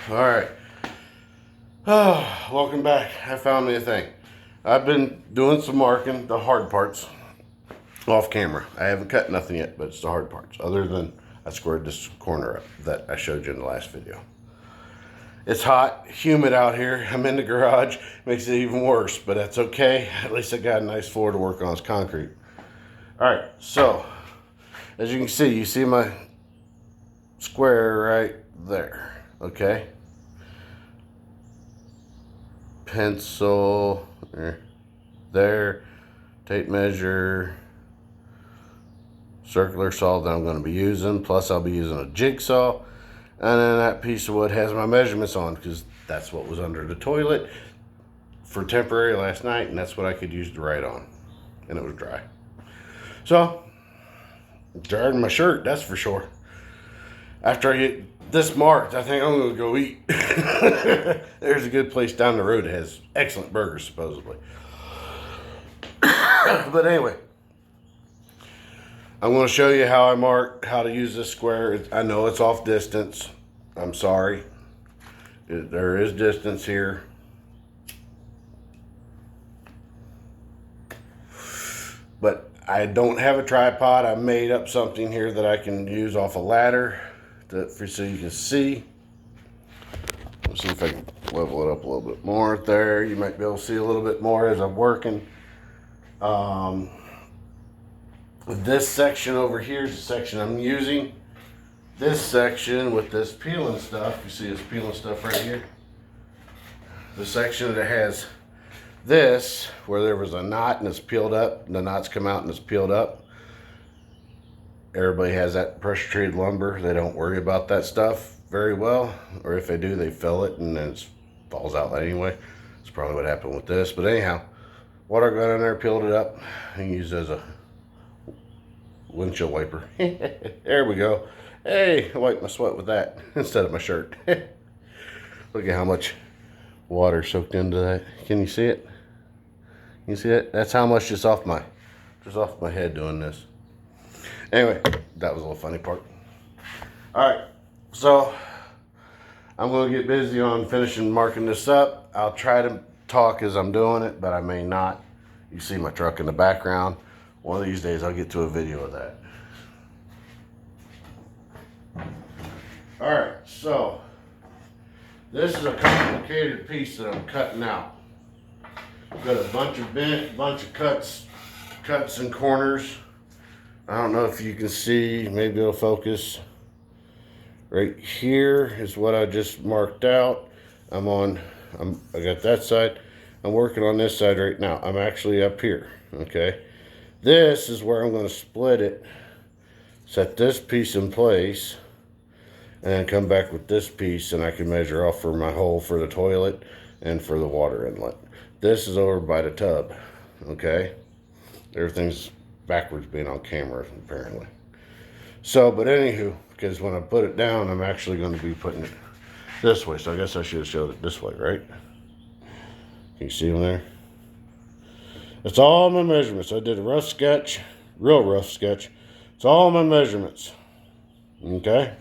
Alright. Welcome back. I found me a thing. I've been doing some marking, the hard parts, off camera. I haven't cut nothing yet, but it's the hard parts. Other than I squared this corner up that I showed you in the last video. It's hot, humid out here. I'm in the garage. Makes it even worse, but that's okay. At least I got a nice floor to work on. It's concrete. Alright, so as you can see, you see my square right there. Okay. Pencil there, tape measure, circular saw that I'm going to be using, plus I'll be using a jigsaw, and then that piece of wood has my measurements on because that's what was under the toilet for temporary last night, and that's what I could use to write on, and it was dry. So dried my shirt, that's for sure. After I get this marked, I think I'm going to go eat. There's a good place down the road that has excellent burgers, supposedly. But anyway, I'm going to show you how I mark, how to use this square. I know it's off distance. I'm sorry. There is distance here. But I don't have a tripod. I made up something here that I can use off a ladder so you can see. Let's see if I can level it up a little bit more there. You might be able to see a little bit more as I'm working. This section over here is the section I'm using. This section with this peeling stuff, you see this peeling stuff right here. The section that has this, where there was a knot and it's peeled up, and the knots come out and it's peeled up. Everybody has that pressure treated lumber. They don't worry about that stuff very well, or if they do, they fill it and then it falls out anyway. That's probably what happened with this. But anyhow, water got in there, peeled it up, and used as a windshield wiper. There we go. Hey, I wiped my sweat with that instead of my shirt. Look at how much water soaked into that. Can you see it? Can you see it? That's how much just off my head doing this. Anyway, that was a little funny part. Alright, so I'm going to get busy on finishing marking this up. I'll try to talk as I'm doing it, but I may not. You see my truck in the background. One of these days I'll get to a video of that. Alright, so this is a complicated piece that I'm cutting out. I've got a bunch of cuts and corners. I don't know if you can see, maybe it'll focus. Right here is what I just marked out. I got that side. I'm working on this side right now. I'm actually up here, okay? This is where I'm going to split it, set this piece in place, and then come back with this piece, and I can measure off for my hole for the toilet and for the water inlet. This is over by the tub, okay? Everything's backwards being on camera, apparently. So, but anywho, because when I put it down, I'm actually going to be putting it this way. So I guess I should have showed it this way, right? Can you see them there? It's all my measurements. I did a rough sketch, real rough sketch. It's all my measurements. Okay?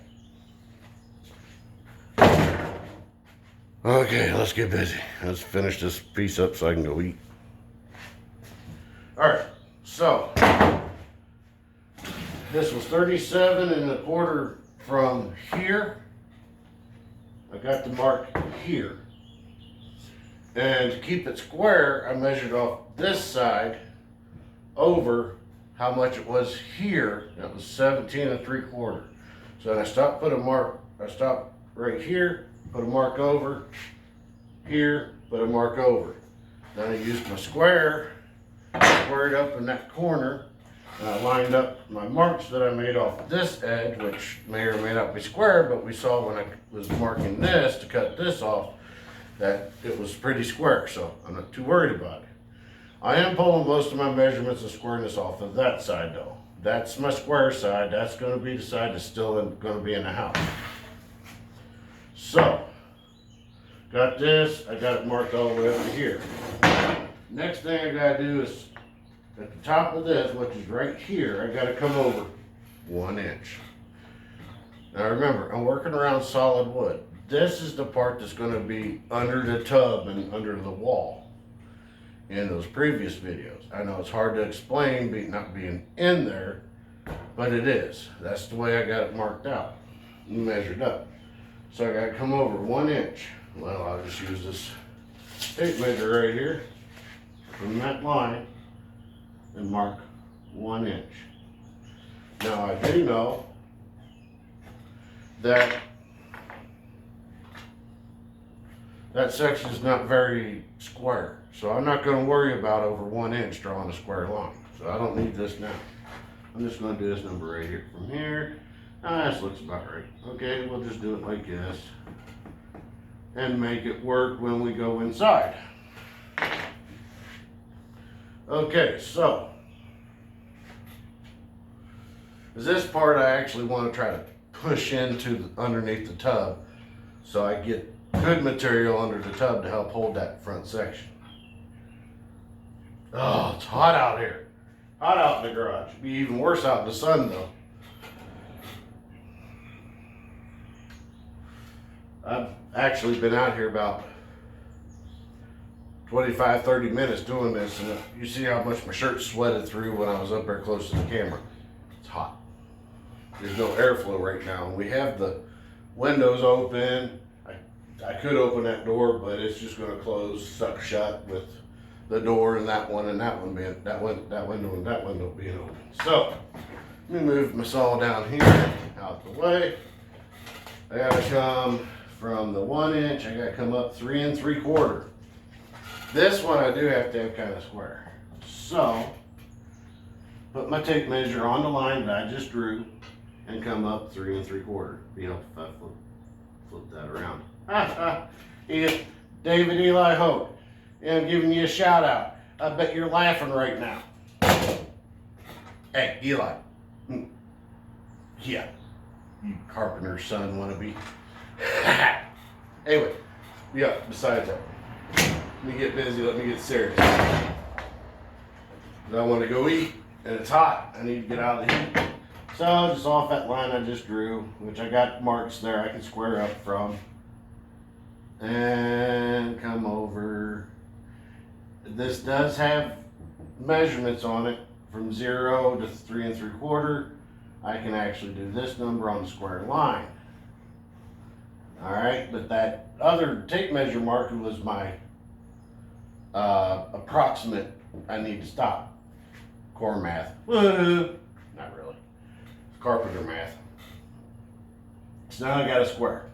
Okay, let's get busy. Let's finish this piece up so I can go eat. Alright, so this was 37.25 from here. I got the mark here. And to keep it square, I measured off this side over how much it was here. That was 17.75. So then I stopped, put a mark, I stopped right here, put a mark over, here, put a mark over. Then I used my square, squared up in that corner, and I lined up my marks that I made off this edge, which may or may not be square, but we saw when I was marking this to cut this off, that it was pretty square, so I'm not too worried about it. I am pulling most of my measurements and squaring this off of that side though. That's my square side. That's going to be the side that's still going to be in the house. So, got this. I got it marked all the way up to here. Next thing I got to do is, at the top of this, which is right here, I got to come over 1 inch. Now remember, I'm working around solid wood. this is the part that's gonna be under the tub and under the wall in those previous videos. I know it's hard to explain, not being in there, but it is. That's the way I got it marked out and measured up. So I gotta come over 1 inch. Well, I'll just use this tape measure right here from that line and mark 1 inch. Now I do know that that section is not very square, so I'm not going to worry about over 1 inch drawing a square line. So I don't need this now. I'm just going to do this number right here. From here, this looks about right. Okay, we'll just do it like this and make it work when we go inside. Okay, so this part I actually want to try to push into underneath the tub so I get good material under the tub to help hold that front section. Oh, it's hot out here. Hot out in the garage. It'd be even worse out in the sun though. I've actually been out here about 25, 30 minutes doing this, and you see how much my shirt sweated through when I was up there close to the camera. It's hot. There's no airflow right now. We have the windows open. I could open that door, but it's just going to close, suck shut with the door and that one being that window and that window being open. So let me move my saw down here out the way. I got to come from the 1 inch. I got to come up 3 3/4. This one I do have to have kind of square. So put my tape measure on the line that I just drew and come up 3 3/4. Be helpful if I flip that around. David Eli Hope, I'm giving you a shout out. I bet you're laughing right now. Hey, Eli. Yeah, you carpenter's son wannabe. Anyway, yeah, besides that, let me get busy, let me get serious. I want to go eat, and it's hot. I need to get out of the heat. So just off that line I just drew, which I got marks there I can square up from. And come over. This does have measurements on it from 0 to 3 3/4. I can actually do this number on the square line. Alright, but that other tape measure marker was my approximate. I need to stop. Core math. Woo! Not really. Carpenter math. So now I got a square.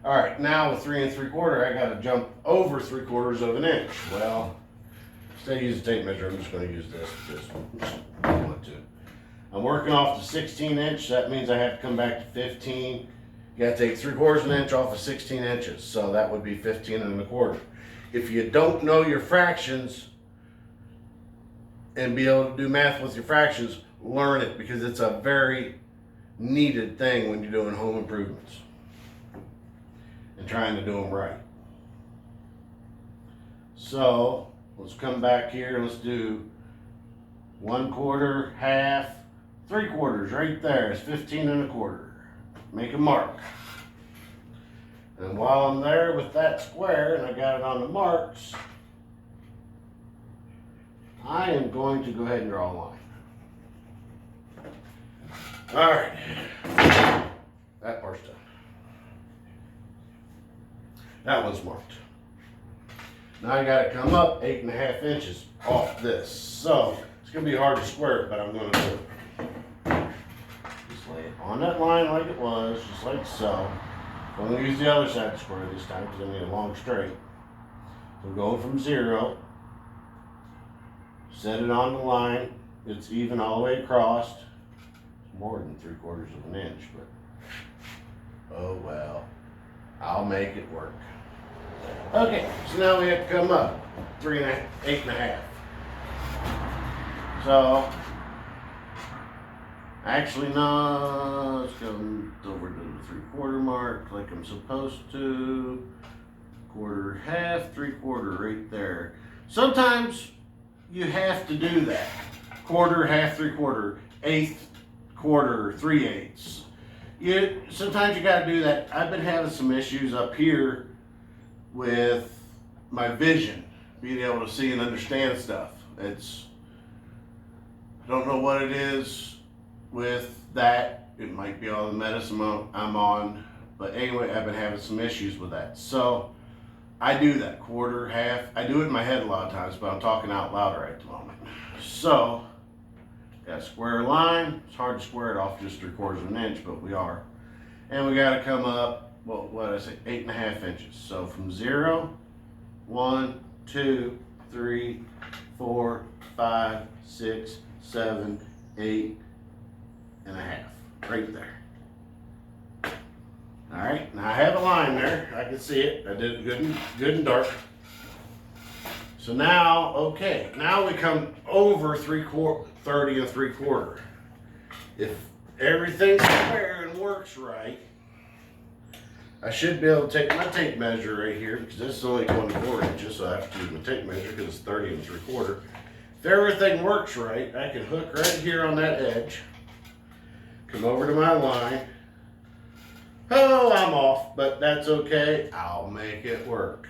Alright, now with 3 3/4, I got to jump over 3/4 of an inch. Well, instead of using a tape measure, I'm just going to use this because I want to. I'm working off the 16 inch, so that means I have to come back to 15. You got to take 3/4 of an inch off of 16 inches, so that would be 15 1/4. If you don't know your fractions and be able to do math with your fractions, learn it because it's a very needed thing when you're doing home improvements and trying to do them right. So let's come back here. Let's do 1/4, half, 3/4 right there. It's 15 1/4. Make a mark. And while I'm there with that square and I got it on the marks, I am going to go ahead and draw a line. Alright, that part's done. That one's marked. Now I gotta come up 8 1/2 inches off this. So it's gonna be hard to square it, but I'm gonna do it. Just lay it on that line like it was, just like so. I'm gonna use the other side to square this time because I need a long straight. So I'm going from 0. Set it on the line. It's even all the way across. It's more than 3/4 of an inch, but oh well. I'll make it work. Okay, so now we have to come up 8 1/2. So actually no, let's go over to the 3/4 mark like I'm supposed to. 1/4, half, 3/4 right there. Sometimes you have to do that. 1/4, half, 3/4, 1/8, 1/4, 3/8. Sometimes you gotta do that. I've been having some issues up here with my vision, being able to see and understand stuff. I don't know what it is with that. It might be all the medicine I'm on, but anyway, I've been having some issues with that. So I do that quarter, half. I do it in my head a lot of times, but I'm talking out loud right at the moment. So got a square line. It's hard to square it off just 3/4 of an inch, but we are. And we got to come up, well, what did I say, 8.5 inches. So from 0, 1, 2, 3, 4, 5, 6, 7, 8.5, right there. All right, now I have a line there. I can see it. I did it good and dark. So now, okay, now we come over 30 3/4. If everything's square and works right, I should be able to take my tape measure right here, because this is only 24 inches, so I have to use my tape measure because it's 30 3/4. If everything works right, I can hook right here on that edge, come over to my line. Oh, I'm off, but that's okay. I'll make it work.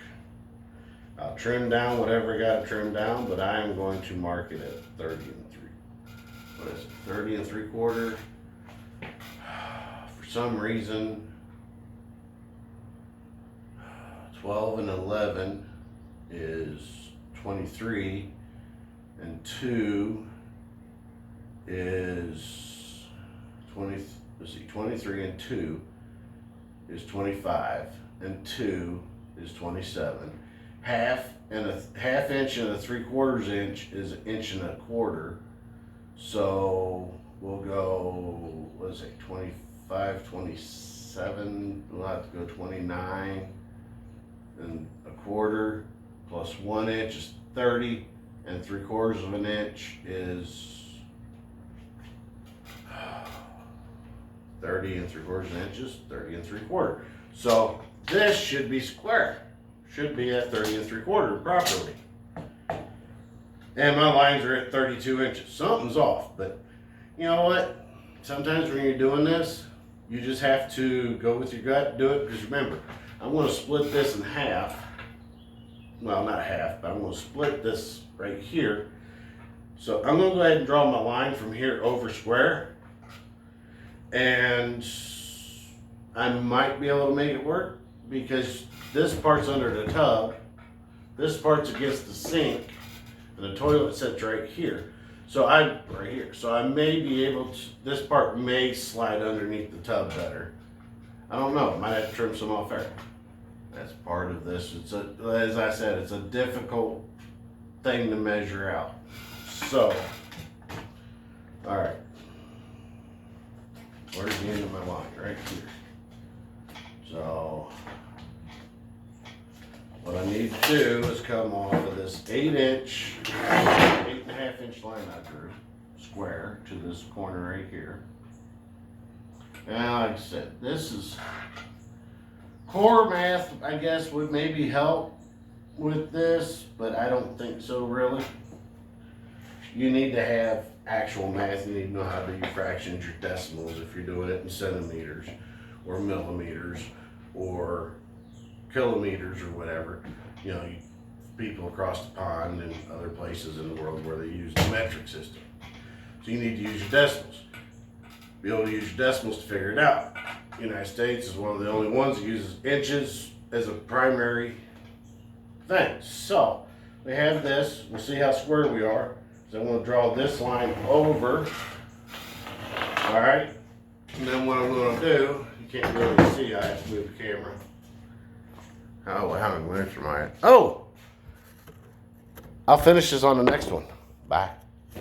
I'll trim down whatever I got to trim down, but I am going to mark it at 30 3/4. For some reason, 12 and 11 is 23, and 2 is 20. Let's see, 23 and 2 is 25, and 2 is 27. Half inch and a 3/4 inch is 1 1/4 inches. So we'll go, what is it, 25, 27, we'll have to go 29 and 1/4 plus 1 inch is 30, and 3/4 of an inch is 30 3/4 inches, 30 3/4. So this should be square. Should be at 30 3/4 properly. And my lines are at 32 inches. Something's off, but you know what? Sometimes when you're doing this, you just have to go with your gut, do it, because remember, I'm going to split this in half. Well, not half, but I'm going to split this right here. So I'm going to go ahead and draw my line from here over square. And I might be able to make it work, because this part's under the tub, this part's against the sink, and the toilet sits right here. So right here. So I may be able to, this part may slide underneath the tub better. I don't know, might have to trim some off there. That's part of this. As I said, it's a difficult thing to measure out. So, all right. Where's the end of my line? Right here. So, what I need to do is come off of this 8.5 inch line I drew, square, to this corner right here. Now, like I said, this is core math, I guess, would maybe help with this, but I don't think so, really. You need to have actual math. You need to know how to do your fractions, your decimals, if you're doing it in centimeters or millimeters or kilometers or whatever. You know, people across the pond and other places in the world where they use the metric system. So you need to use your decimals. Be able to use your decimals to figure it out. The United States is one of the only ones that uses inches as a primary thing. So we have this. We'll see how square we are. So I'm going to draw this line over. All right. And then what I'm going to do, you can't really see, I have to move the camera. Oh, how many minutes am I at? Oh! I'll finish this on the next one. Bye.